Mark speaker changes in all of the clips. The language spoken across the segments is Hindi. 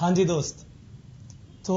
Speaker 1: हाँ जी दोस्त, तो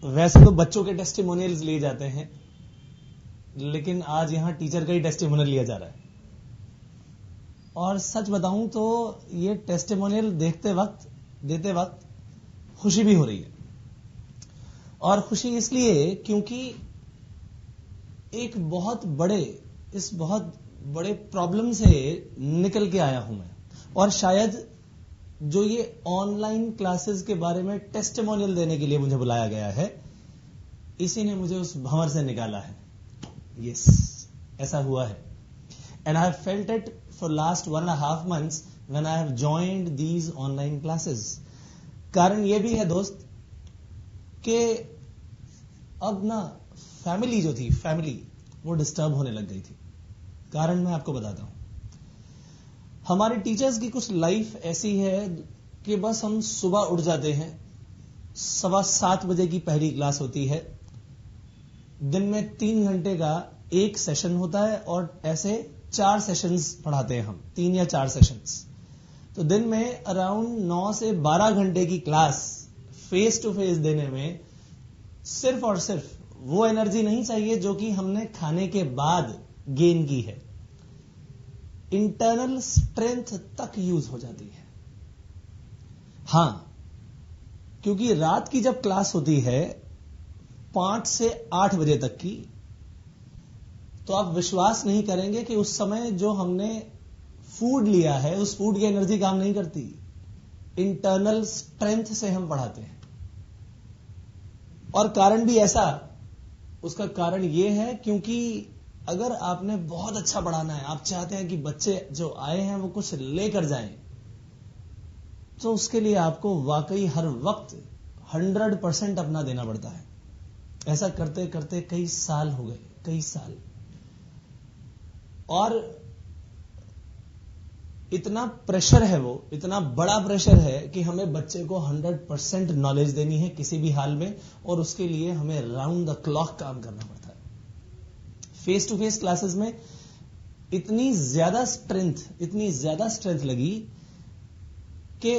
Speaker 1: वैसे तो बच्चों के टेस्टिमोनियल्स लिए जाते हैं, लेकिन आज यहां टीचर का ही टेस्टिमोनियल लिया जा रहा है। और सच बताऊं तो ये टेस्टिमोनियल देते वक्त खुशी भी हो रही है। और खुशी इसलिए क्योंकि इस बहुत बड़े प्रॉब्लम से निकल के आया हूं मैं। और शायद जो ये ऑनलाइन क्लासेस के बारे में टेस्टिमोनियल देने के लिए मुझे बुलाया गया है, इसी ने मुझे उस भंवर से निकाला है। यस, ऐसा हुआ है। And I have felt it for last 1.5 months when I have joined these online classes. कारण यह भी है दोस्त कि अब ना फैमिली वो डिस्टर्ब होने लग गई थी। कारण मैं आपको बताता हूं। हमारे टीचर्स की कुछ लाइफ ऐसी है कि बस हम सुबह उठ जाते हैं, 7:15 बजे की पहली क्लास होती है, दिन में 3 घंटे का एक सेशन होता है और ऐसे 4 सेशंस पढ़ाते हैं हम, 3 या 4 सेशंस। तो दिन में अराउंड 9 से 12 घंटे की क्लास फेस टू फेस देने में सिर्फ और सिर्फ वो एनर्जी नहीं चाहिए जो कि हमने खाने के बाद गेन की है। इंटरनल स्ट्रेंथ तक यूज हो जाती है। हां, क्योंकि रात की जब क्लास होती है 5 से 8 बजे तक की, तो आप विश्वास नहीं करेंगे कि उस समय जो हमने फूड लिया है उस फूड की एनर्जी काम नहीं करती। इंटरनल स्ट्रेंथ से हम पढ़ाते हैं। और कारण भी ऐसा, उसका कारण यह है क्योंकि अगर आपने बहुत अच्छा पढ़ाना है, आप चाहते हैं कि बच्चे जो आए हैं वो कुछ लेकर जाएं, तो उसके लिए आपको वाकई हर वक्त 100% अपना देना पड़ता है। ऐसा करते करते कई साल हो गए, कई साल। और इतना प्रेशर है, वो इतना बड़ा प्रेशर है कि हमें बच्चे को 100% नॉलेज देनी है किसी भी हाल में, और उसके लिए हमें राउंड द क्लॉक काम करना पड़ता है। फेस टू फेस क्लासेस में इतनी ज्यादा स्ट्रेंथ लगी कि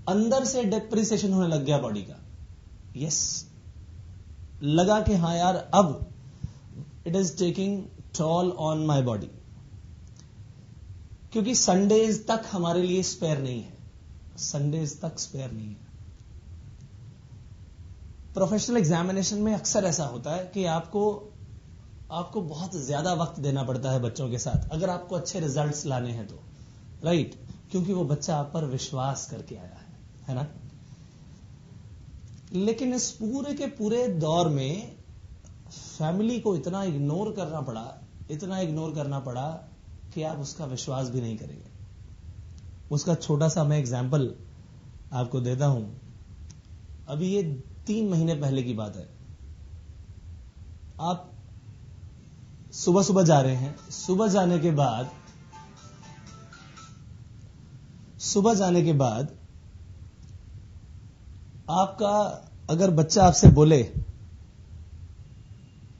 Speaker 1: अंदर से डेप्रिसिएशन होने लग गया बॉडी का। यस, लगा कि हाँ यार, अब it is taking toll on my body. क्योंकि संडेज तक हमारे लिए स्पेयर नहीं है, प्रोफेशनल एग्जामिनेशन में अक्सर ऐसा होता है कि आपको बहुत ज्यादा वक्त देना पड़ता है बच्चों के साथ, अगर आपको अच्छे रिजल्ट्स लाने हैं तो, राइट? क्योंकि वो बच्चा आप पर विश्वास करके आया है ना? लेकिन इस पूरे के पूरे दौर में फैमिली को इतना इग्नोर करना पड़ा कि आप उसका विश्वास भी नहीं करेंगे। उसका छोटा सा मैं एग्जाम्पल आपको देता हूं। अभी ये 3 महीने पहले की बात है। आप सुबह जा रहे हैं, सुबह जाने के बाद आपका अगर बच्चा आपसे बोले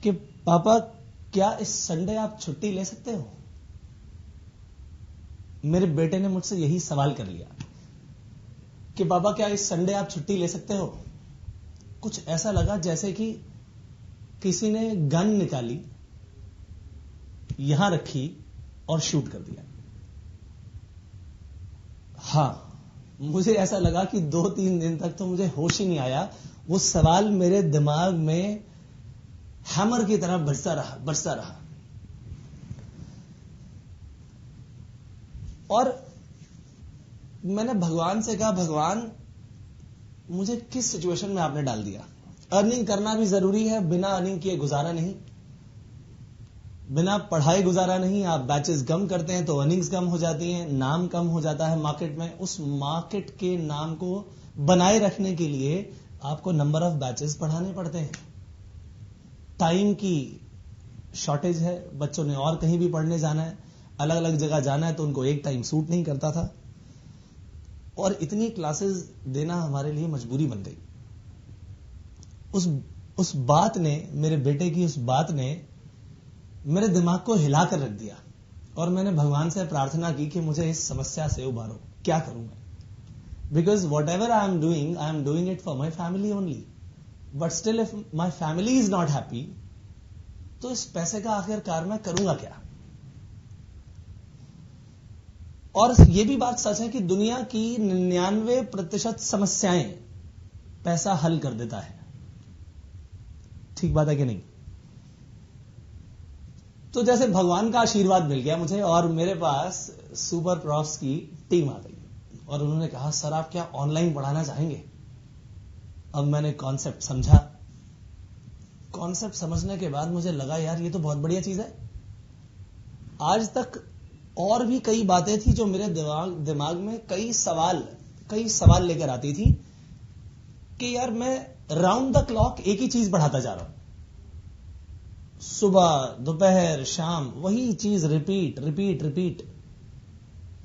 Speaker 1: कि पापा क्या इस संडे आप छुट्टी ले सकते हो? मेरे बेटे ने मुझसे यही सवाल कर लिया कि पापा क्या इस संडे आप छुट्टी ले सकते हो? कुछ ऐसा लगा जैसे कि किसी ने गन निकाली, यहां रखी और शूट कर दिया। हां, मुझे ऐसा लगा कि 2-3 दिन तक तो मुझे होश ही नहीं आया। वो सवाल मेरे दिमाग में हैमर की तरह बजता रहा। और मैंने भगवान से कहा, भगवान मुझे किस सिचुएशन में आपने डाल दिया? अर्निंग करना भी जरूरी है, बिना अर्निंग किए गुजारा नहीं, बिना पढ़ाई गुजारा नहीं। आप बैचेस कम करते हैं तो अर्निंग्स कम हो जाती हैं, नाम कम हो जाता है मार्केट में। उस मार्केट के नाम को बनाए रखने के लिए आपको नंबर ऑफ बैचेस पढ़ाने पड़ते हैं। टाइम की शॉर्टेज है, बच्चों ने और कहीं भी पढ़ने जाना है, अलग अलग जगह जाना है, तो उनको एक टाइम सूट नहीं करता था। और इतनी क्लासेस देना हमारे लिए मजबूरी बन गई। उस बात ने, मेरे बेटे की उस बात ने मेरे दिमाग को हिला कर रख दिया। और मैंने भगवान से प्रार्थना की कि मुझे इस समस्या से उबारो, क्या करूं मैं? Because whatever I am doing it for my family only. But still if my family is not happy, तो इस पैसे का आखिरकार मैं करूंगा क्या? और यह भी बात सच है कि दुनिया की 99% समस्याएं पैसा हल कर देता है. ठीक बात है कि नहीं? तो जैसे भगवान का आशीर्वाद मिल गया मुझे और मेरे पास सुपर प्रॉफ्स की टीम आ गई और उन्होंने कहा सर आप क्या ऑनलाइन पढ़ाना चाहेंगे? अब मैंने कॉन्सेप्ट समझा. कॉन्सेप्ट समझने के बाद मुझे लगा यार ये तो बहुत बढ़िया चीज है. आज तक और भी कई बातें थी जो मेरे दिमाग में कई सवाल लेकर आती थी कि यार मैं राउंड द क्लॉक एक ही चीज पढ़ाता जा रहा हूं. सुबह दोपहर शाम वही चीज रिपीट.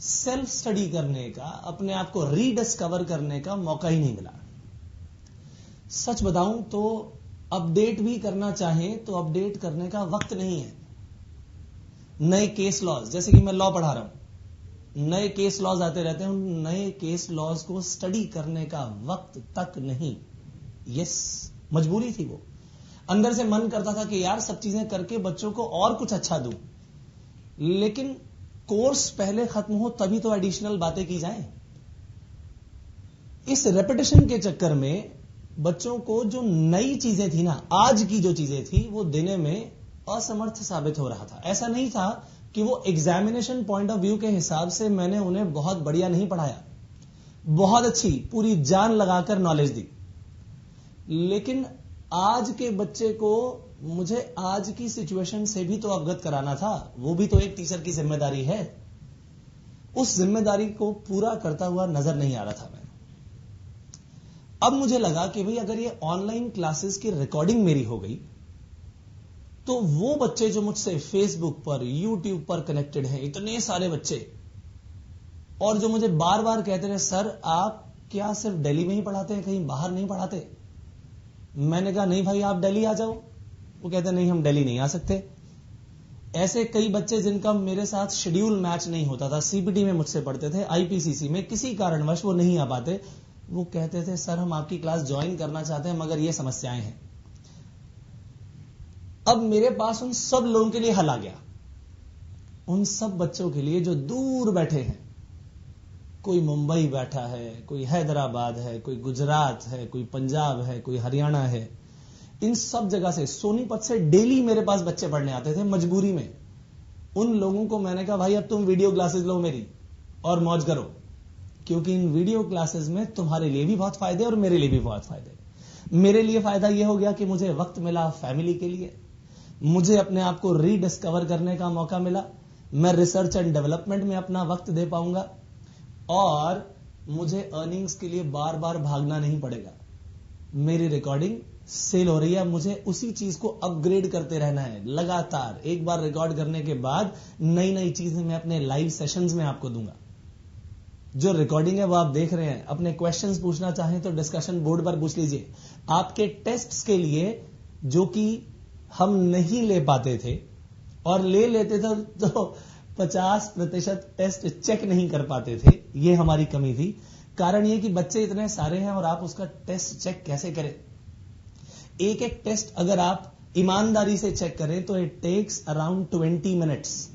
Speaker 1: सेल्फ स्टडी करने का, अपने आप को रीडिस्कवर करने का मौका ही नहीं मिला. सच बताऊं तो अपडेट भी करना चाहें तो अपडेट करने का वक्त नहीं है. नए केस लॉज, जैसे कि मैं लॉ पढ़ा रहा हूं, नए केस लॉज आते रहते हैं, उन नए केस लॉज को स्टडी करने का वक्त तक नहीं. यस, मजबूरी थी वो. अंदर से मन करता था कि यार सब चीजें करके बच्चों को और कुछ अच्छा दूं, लेकिन कोर्स पहले खत्म हो तभी तो एडिशनल बातें की जाएं. इस रेपिटेशन के चक्कर में बच्चों को जो नई चीजें थी ना, आज की जो चीजें थी, वो देने में असमर्थ साबित हो रहा था. ऐसा नहीं था कि वो एग्जामिनेशन पॉइंट ऑफ व्यू के हिसाब से मैंने उन्हें बहुत बढ़िया नहीं पढ़ाया, बहुत अच्छी पूरी जान लगाकर नॉलेज दी, लेकिन आज के बच्चे को मुझे आज की सिचुएशन से भी तो अवगत कराना था. वो भी तो एक टीचर की जिम्मेदारी है. उस जिम्मेदारी को पूरा करता हुआ नजर नहीं आ रहा था मैं. अब मुझे लगा कि भाई अगर ये ऑनलाइन क्लासेस की रिकॉर्डिंग मेरी हो गई तो वो बच्चे जो मुझसे फेसबुक पर, यूट्यूब पर कनेक्टेड हैं, इतने सारे बच्चे, और जो मुझे बार बार कहते रहे सर आप क्या सिर्फ दिल्ली में ही पढ़ाते हैं, कहीं बाहर नहीं पढ़ाते? मैंने कहा नहीं भाई आप दिल्ली आ जाओ. वो कहते नहीं हम दिल्ली नहीं आ सकते. ऐसे कई बच्चे जिनका मेरे साथ शेड्यूल मैच नहीं होता था, सीपीटी में मुझसे पढ़ते थे, आईपीसीसी में, किसी कारणवश वो नहीं आ पाते. वो कहते थे सर हम आपकी क्लास ज्वाइन करना चाहते हैं मगर ये समस्याएं हैं. अब मेरे पास उन सब लोगों के लिए हल आ गया. उन सब बच्चों के लिए जो दूर बैठे हैं, कोई मुंबई बैठा है, कोई हैदराबाद है, कोई गुजरात है, कोई पंजाब है, कोई हरियाणा है, इन सब जगह से, सोनीपत से डेली मेरे पास बच्चे पढ़ने आते थे मजबूरी में. उन लोगों को मैंने कहा भाई अब तुम वीडियो क्लासेस लो मेरी और मौज करो, क्योंकि इन वीडियो क्लासेस में तुम्हारे लिए भी बहुत फायदे और मेरे लिए भी बहुत फायदे. मेरे लिए फायदा यह हो गया कि मुझे वक्त मिला फैमिली के लिए, मुझे अपने आप को रीडिस्कवर करने का मौका मिला, मैं रिसर्च एंड डेवलपमेंट में अपना वक्त दे पाऊंगा और मुझे अर्निंग्स के लिए बार बार भागना नहीं पड़ेगा. मेरी रिकॉर्डिंग सेल हो रही है, मुझे उसी चीज को अपग्रेड करते रहना है लगातार. एक बार रिकॉर्ड करने के बाद नई नई चीजें मैं अपने लाइव सेशंस में आपको दूंगा. जो रिकॉर्डिंग है वो आप देख रहे हैं. अपने क्वेश्चंस पूछना चाहें तो डिस्कशन बोर्ड पर पूछ लीजिए. आपके टेस्ट्स के लिए जो कि हम नहीं ले पाते थे और ले लेते थे तो 50% टेस्ट चेक नहीं कर पाते थे, ये हमारी कमी थी. कारण ये कि बच्चे इतने सारे हैं और आप उसका टेस्ट चेक कैसे करें? एक एक टेस्ट अगर आप ईमानदारी से चेक करें तो इट टेक्स अराउंड 20 मिनट्स.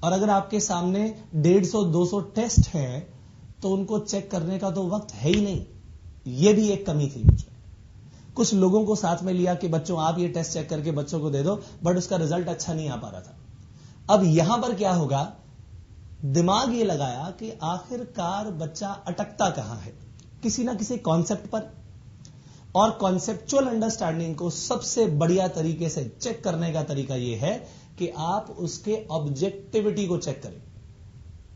Speaker 1: और अगर आपके सामने 150-200 टेस्ट हैं तो उनको चेक करने का तो वक्त है ही नहीं. ये भी एक कमी थी मुझे. कुछ लोगों को साथ में लिया कि बच्चों आप ये टेस्ट चेक करके बच्चों को दे दो, बट उसका रिजल्ट अच्छा नहीं आ पा रहा था. अब यहां पर क्या होगा, दिमाग ये लगाया कि आखिरकार बच्चा अटकता कहां है, किसी ना किसी कॉन्सेप्ट पर. और कॉन्सेप्चुअल अंडरस्टैंडिंग को सबसे बढ़िया तरीके से चेक करने का तरीका यह है कि आप उसके ऑब्जेक्टिविटी को चेक करें.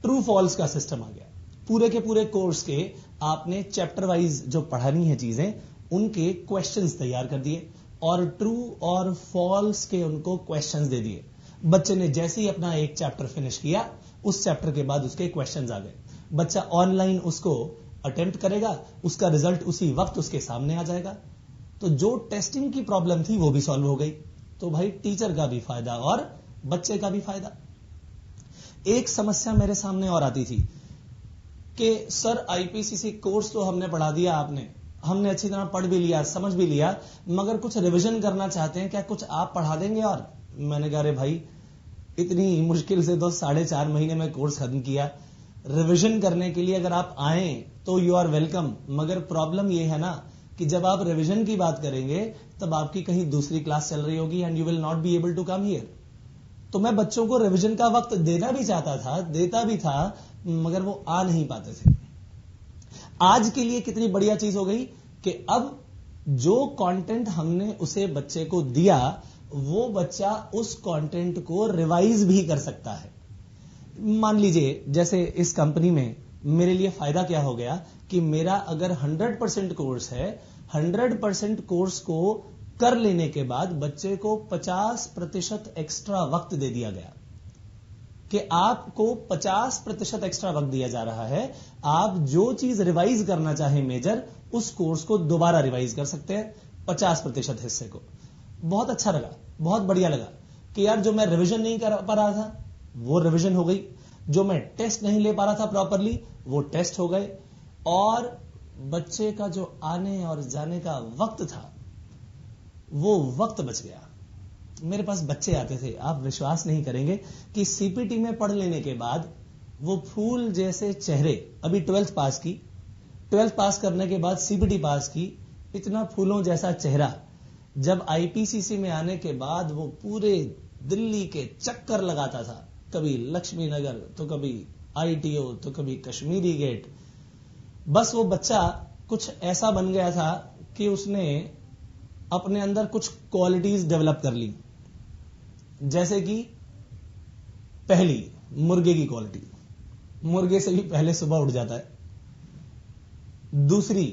Speaker 1: ट्रू फॉल्स का सिस्टम आ गया. पूरे के पूरे कोर्स के आपने चैप्टर वाइज जो पढ़ानी है चीजें, उनके क्वेश्चंस तैयार कर दिए और ट्रू और फॉल्स के उनको क्वेश्चंस दे दिए. बच्चे ने जैसे ही अपना एक चैप्टर फिनिश किया, उस चैप्टर के बाद उसके क्वेश्चंस आ गए. बच्चा ऑनलाइन उसको अटेम्प्ट करेगा, उसका रिजल्ट उसी वक्त उसके सामने आ जाएगा. तो जो टेस्टिंग की प्रॉब्लम थी वो भी सॉल्व हो गई. तो भाई टीचर का भी फायदा और बच्चे का भी फायदा. एक समस्या मेरे सामने और आती थी. कि सर आईपीसीसी कोर्स तो हमने पढ़ा दिया, हमने अच्छी तरह पढ़ भी लिया, समझ भी लिया, मगर कुछ रिवीजन करना चाहते हैं, क्या कुछ आप पढ़ा देंगे? और मैंने कहा, अरे भाई इतनी मुश्किल से तो 4.5 महीने में कोर्स खत्म किया, रिवीजन करने के लिए अगर आप आए तो यू आर वेलकम। मगर प्रॉब्लम ये है ना कि जब आप रिवीजन की बात करेंगे तब आपकी कहीं दूसरी क्लास चल रही होगी and you will not be able to come here. तो मैं बच्चों को रिवीजन का वक्त देना भी चाहता था, देता भी था, मगर वो आ नहीं पाते थे। आज के लिए कितनी बढ़िया चीज हो गई कि अब जो कंटेंट हमने उसे बच्चे को दिया, वो बच्चा उस कंटेंट को रिवाइज भी कर सकता है। मान लीजिए जैसे इस कंपनी में मेरे लिए फायदा क्या हो गया कि मेरा अगर 100% कोर्स है, 100% कोर्स को कर लेने के बाद बच्चे को 50% एक्स्ट्रा वक्त दे दिया गया कि आपको 50% एक्स्ट्रा वक्त दिया जा रहा है। आप जो चीज रिवाइज करना चाहे मेजर, उस कोर्स को दोबारा रिवाइज कर सकते हैं 50% हिस्से को। बहुत अच्छा लगा, बहुत बढ़िया लगा कि यार जो मैं रिवीजन नहीं कर पा रहा था वो रिवीजन हो गई, जो मैं टेस्ट नहीं ले पा रहा था प्रॉपरली वो टेस्ट हो गए, और बच्चे का जो आने और जाने का वक्त था वो वक्त बच गया। मेरे पास बच्चे आते थे, आप विश्वास नहीं करेंगे कि सीपीटी में पढ़ लेने के बाद वो फूल जैसे चेहरे, अभी 12th पास की, 12th पास करने के बाद सीपीटी पास की, इतना फूलों जैसा चेहरा, जब आईपीसीसी में आने के बाद वो पूरे दिल्ली के चक्कर लगाता था, कभी लक्ष्मी नगर तो कभी आईटीओ तो कभी कश्मीरी गेट। बस वो बच्चा कुछ ऐसा बन गया था कि उसने अपने अंदर कुछ क्वालिटीज डेवलप कर ली। जैसे कि पहली, मुर्गे की क्वालिटी, मुर्गे से भी पहले सुबह उठ जाता है। दूसरी,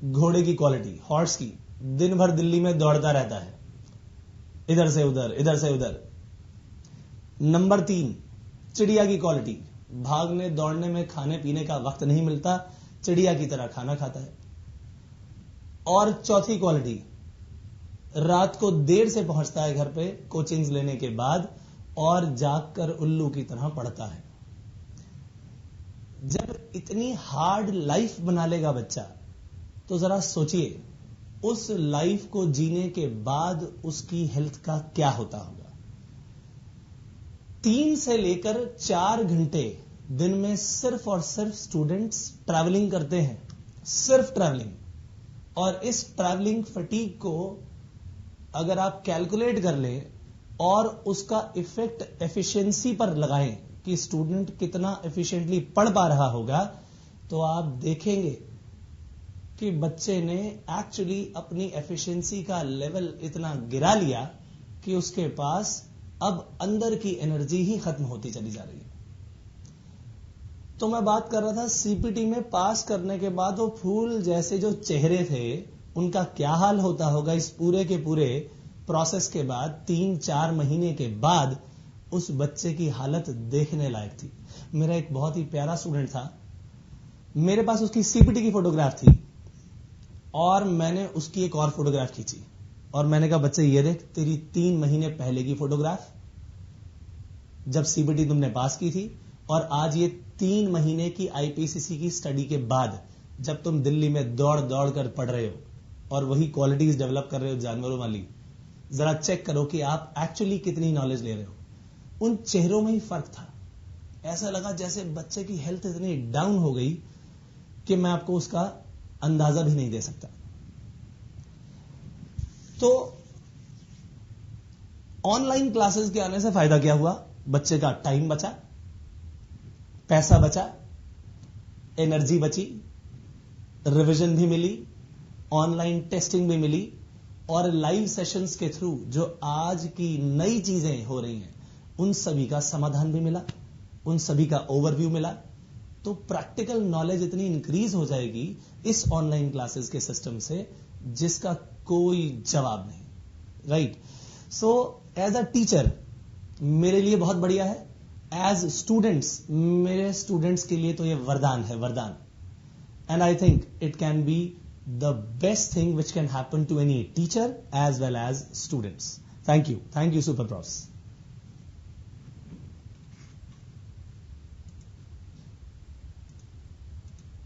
Speaker 1: घोड़े की क्वालिटी, हॉर्स की, दिन भर दिल्ली में दौड़ता रहता है, इधर से उधर, इधर से उधर। नंबर 3, चिड़िया की क्वालिटी, भागने दौड़ने में खाने पीने का वक्त नहीं मिलता, चिड़िया की तरह खाना खाता है। और चौथी क्वालिटी, रात को देर से पहुंचता है घर पे कोचिंग्स लेने के बाद और जागकर उल्लू की तरह पढ़ता है। जब इतनी हार्ड लाइफ बना लेगा बच्चा, तो जरा सोचिए उस लाइफ को जीने के बाद उसकी हेल्थ का क्या होता होगा। 3 से लेकर 4 घंटे दिन में सिर्फ और सिर्फ स्टूडेंट्स ट्रैवलिंग करते हैं, सिर्फ ट्रैवलिंग। और इस ट्रैवलिंग फटीग को अगर आप कैलकुलेट कर लें और उसका इफेक्ट एफिशिएंसी पर लगाएं कि स्टूडेंट कितना एफिशिएंटली पढ़ पा रहा होगा, तो आप देखेंगे कि बच्चे ने एक्चुअली अपनी एफिशिएंसी का लेवल इतना गिरा लिया कि उसके पास अब अंदर की एनर्जी ही खत्म होती चली जा रही है। तो मैं बात कर रहा था सीपीटी में पास करने के बाद वो फूल जैसे जो चेहरे थे, उनका क्या हाल होता होगा इस पूरे के पूरे प्रोसेस के बाद। 3-4 महीने के बाद उस बच्चे की हालत देखने लायक थी। मेरा एक बहुत ही प्यारा स्टूडेंट था, मेरे पास उसकी सीपीटी की फोटोग्राफ थी और मैंने उसकी एक और फोटोग्राफ खींची और मैंने कहा, बच्चे ये देख तेरी 3 महीने पहले की फोटोग्राफ, जब सीपीटी तुमने पास की थी, और आज ये 3 महीने की आईपीसीसी की स्टडी के बाद जब तुम दिल्ली में दौड़ दौड़ कर पढ़ रहे हो और वही क्वालिटीज डेवलप कर रहे हो जानवरों वाली। जरा चेक करो कि आप एक्चुअली कितनी नॉलेज ले रहे हो। उन चेहरों में ही फर्क था। ऐसा लगा जैसे बच्चे की हेल्थ इतनी डाउन हो गई कि मैं आपको उसका अंदाजा भी नहीं दे सकता। तो ऑनलाइन क्लासेस के आने से फायदा क्या हुआ? बच्चे का टाइम बचा, पैसा बचा, एनर्जी बची, रिवीजन भी मिली, ऑनलाइन टेस्टिंग भी मिली, और लाइव सेशंस के थ्रू जो आज की नई चीजें हो रही हैं उन सभी का समाधान भी मिला, उन सभी का ओवरव्यू मिला। तो प्रैक्टिकल नॉलेज इतनी इंक्रीज हो जाएगी इस ऑनलाइन क्लासेस के सिस्टम से जिसका कोई जवाब नहीं। Right? So as a teacher मेरे लिए बहुत बढ़िया है, एज स्टूडेंट्स मेरे स्टूडेंट्स के लिए तो ये वरदान है, वरदान। And I think it can be the best thing which can happen to any teacher as well as students. Thank you. Thank you, Super Profs.